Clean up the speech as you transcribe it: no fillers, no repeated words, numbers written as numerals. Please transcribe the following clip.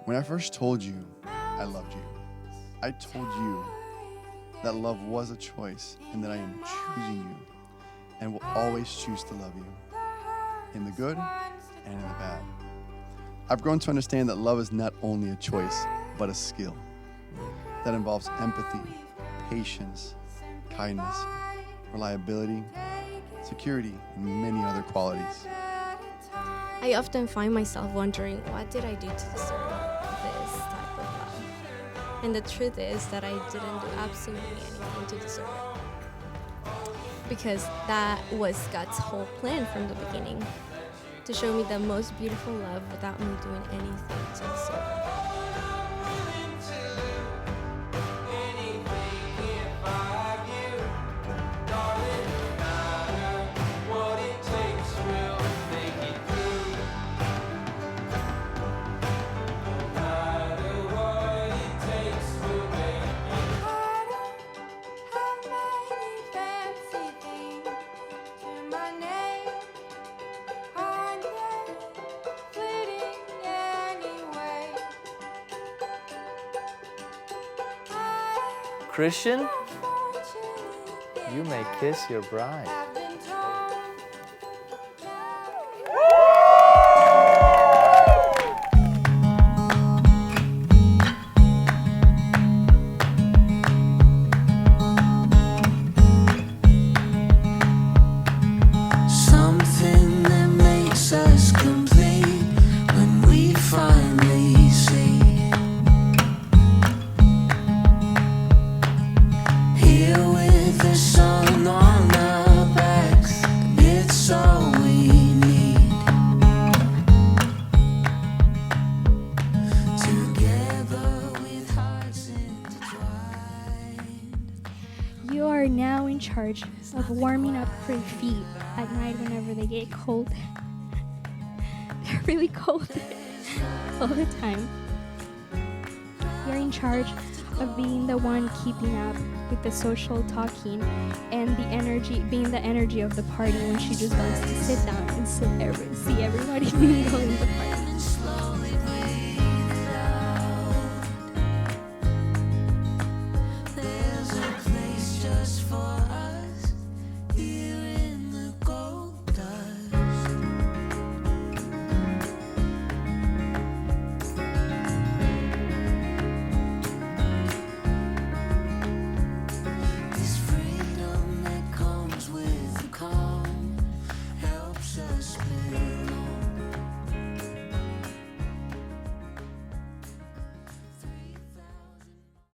When I first told you I loved you, I told you that love was a choice and that I am choosing you and will always choose to love you in the good and in the bad. I've grown to understand that love is not only a choice, but a skill that involves empathy, patience, kindness, reliability, security, and many other qualities. I often find myself wondering, what did I do to deserve this type of love? And the truth is that I didn't do absolutely anything to deserve it. Because that was God's whole plan from the beginning, to show me the most beautiful love without me doing anything to deserve it. Christian, you may kiss your bride. Something that makes us complete when we finally see. Here with the sun on our backs, and it's all we need. Together with hearts intertwined. You are now in charge of warming up her feet at night whenever they get cold. They're really cold all the time. You're in charge of being the one keeping up with the social talking and the energy, being the energy of the party when she just wants to sit down and see everybody mingle in the party.